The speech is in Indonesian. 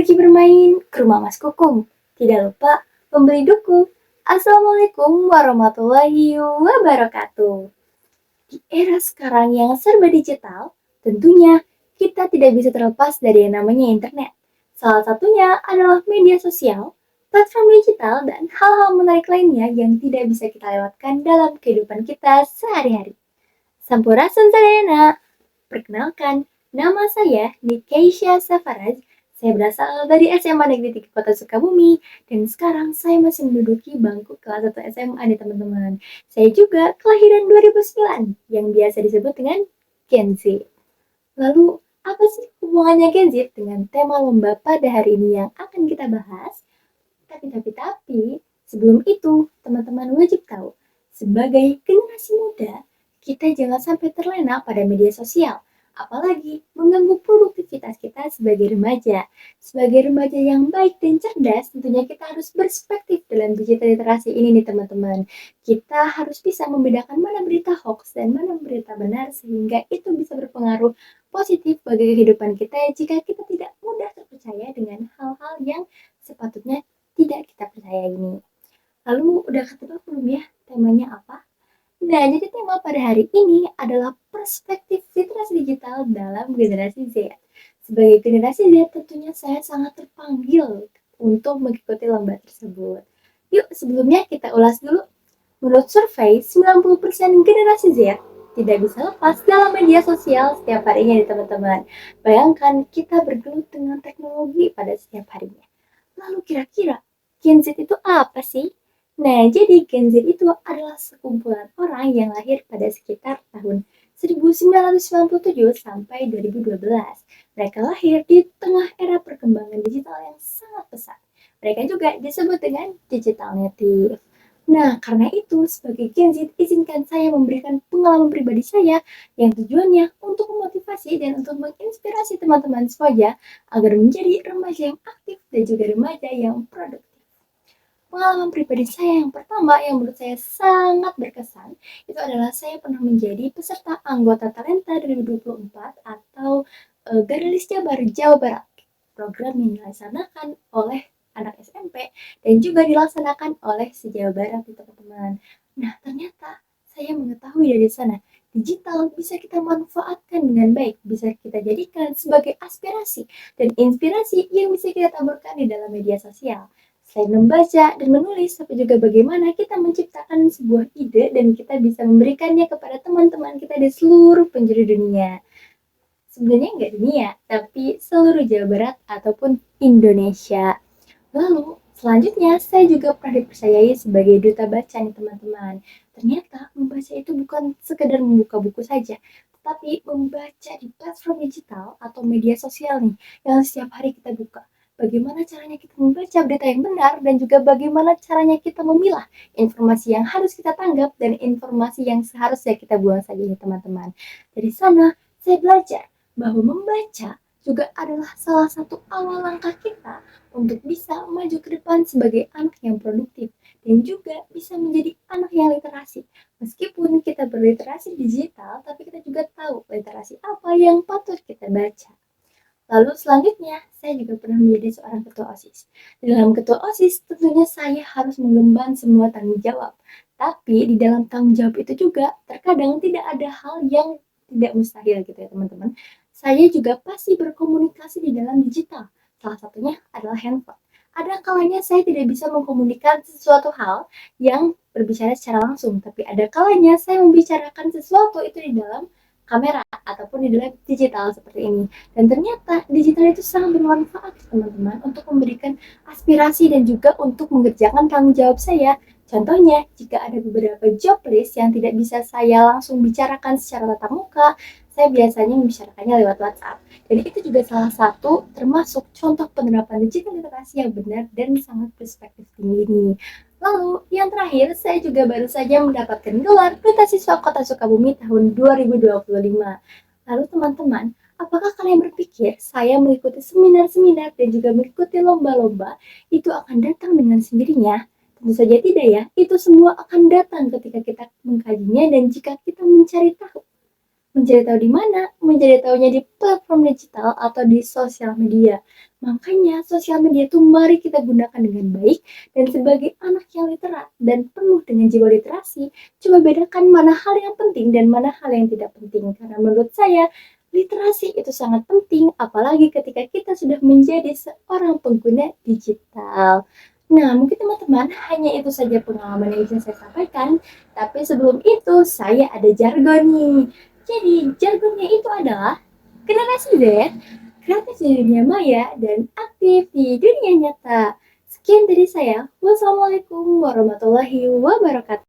pergi bermain ke rumah Mas Kukung. Tidak lupa membeli dukung. Assalamualaikum warahmatullahi wabarakatuh. Di era sekarang yang serba digital, tentunya kita tidak bisa terlepas dari yang namanya internet. Salah satunya adalah media sosial, platform digital, dan hal-hal menarik lainnya yang tidak bisa kita lewatkan dalam kehidupan kita sehari-hari. Sampurasun sadayana. Perkenalkan, nama saya Nikeisha Safaraj. Saya berasal dari SMA Negeri 3 Kota Sukabumi dan sekarang saya masih menduduki bangku kelas 1 SMA nih teman-teman. Saya juga kelahiran 2009 yang biasa disebut dengan Gen Z. Lalu, apa sih hubungannya Gen Z dengan tema lomba pada hari ini yang akan kita bahas? Tapi, sebelum itu, teman-teman wajib tahu, sebagai generasi muda, kita jangan sampai terlena pada media sosial, apalagi mengganggu produktivitas kita sebagai remaja. Sebagai remaja yang baik dan cerdas, tentunya kita harus berspektif dalam digital literasi ini nih teman-teman. Kita harus bisa membedakan mana berita hoax dan mana berita benar sehingga itu bisa berpengaruh positif bagi kehidupan kita jika kita tidak mudah terpercaya dengan hal-hal yang sepatutnya tidak kita percaya ini. Lalu udah ketebak belum ya temanya apa? Nah, jadi tema pada hari ini adalah perspektif literasi digital dalam generasi Z. Sebagai generasi Z, tentunya saya sangat terpanggil untuk mengikuti lomba tersebut. Yuk, sebelumnya kita ulas dulu. Menurut survei, 90% generasi Z tidak bisa lepas dalam media sosial setiap harinya nih teman-teman. Bayangkan kita bergelut dengan teknologi pada setiap harinya. Lalu kira-kira Gen Z itu apa sih? Nah, jadi Gen Z itu adalah sekumpulan orang yang lahir pada sekitar tahun 1997 sampai 2012. Mereka lahir di tengah era perkembangan digital yang sangat pesat. Mereka juga disebut dengan digital native. Nah, karena itu, sebagai Gen Z, izinkan saya memberikan pengalaman pribadi saya yang tujuannya untuk memotivasi dan untuk menginspirasi teman-teman semuanya agar menjadi remaja yang aktif dan juga remaja yang produktif. Pengalaman pribadi saya yang pertama yang menurut saya sangat berkesan itu adalah saya pernah menjadi peserta anggota Talenta 2024 atau Ganelis Jabar Jawa Barat. Program yang dilaksanakan oleh anak SMP dan juga dilaksanakan oleh se-Jawa Barat teman-teman. Nah, ternyata saya mengetahui dari sana digital bisa kita manfaatkan dengan baik, bisa kita jadikan sebagai aspirasi dan inspirasi yang bisa kita taburkan di dalam media sosial. Selain membaca dan menulis, tapi juga bagaimana kita menciptakan sebuah ide dan kita bisa memberikannya kepada teman-teman kita di seluruh penjuru dunia. Sebenarnya nggak dunia, tapi seluruh Jawa Barat ataupun Indonesia. Lalu, selanjutnya saya juga pernah dipercayai sebagai duta baca nih teman-teman. Ternyata membaca itu bukan sekedar membuka buku saja, tetapi membaca di platform digital atau media sosial nih yang setiap hari kita buka. Bagaimana caranya kita membaca berita yang benar dan juga bagaimana caranya kita memilah informasi yang harus kita tanggap dan informasi yang seharusnya kita buang saja nih teman-teman. Dari sana, saya belajar bahwa membaca juga adalah salah satu awal langkah kita untuk bisa maju ke depan sebagai anak yang produktif dan juga bisa menjadi anak yang literasi. Meskipun kita berliterasi digital, tapi kita juga tahu literasi apa yang patut kita baca. Lalu selanjutnya, saya juga pernah menjadi seorang ketua OSIS. Dalam ketua OSIS, tentunya saya harus mengemban semua tanggung jawab. Tapi di dalam tanggung jawab itu juga terkadang tidak ada hal yang tidak mustahil gitu ya teman-teman. Saya juga pasti berkomunikasi di dalam digital. Salah satunya adalah handphone. Ada kalanya saya tidak bisa mengkomunikasikan sesuatu hal yang berbicara secara langsung, tapi ada kalanya saya membicarakan sesuatu itu di dalam kamera ataupun di dalam digital seperti ini. Dan ternyata digital itu sangat bermanfaat teman-teman untuk memberikan aspirasi dan juga untuk mengerjakan tanggung jawab saya. Contohnya, jika ada beberapa job list yang tidak bisa saya langsung bicarakan secara tatap muka, saya biasanya membicarakannya lewat WhatsApp. Dan itu juga salah satu termasuk contoh penerapan digital literasi yang benar dan sangat perspektif tinggi nih. Lalu, yang terakhir, saya juga baru saja mendapatkan gelar Duta Siswa Kota Sukabumi tahun 2025. Lalu teman-teman, apakah kalian berpikir saya mengikuti seminar-seminar dan juga mengikuti lomba-lomba itu akan datang dengan sendirinya? Tentu saja tidak ya, itu semua akan datang ketika kita mengkajinya dan jika kita mencari tahu. Mencari tahu di mana? Mencari tahunya di platform digital atau di sosial media. Makanya sosial media itu mari kita gunakan dengan baik dan sebagai anak yang literat dan penuh dengan jiwa literasi, coba bedakan mana hal yang penting dan mana hal yang tidak penting. Karena menurut saya, literasi itu sangat penting, apalagi ketika kita sudah menjadi seorang pengguna digital. Nah, mungkin teman-teman hanya itu saja pengalaman yang bisa saya sampaikan. Tapi sebelum itu, saya ada jargon nih. Jadi, jargonnya itu adalah generasi Z, kreatif di dunia maya, dan aktif di dunia nyata. Sekian dari saya. Wassalamualaikum warahmatullahi wabarakatuh.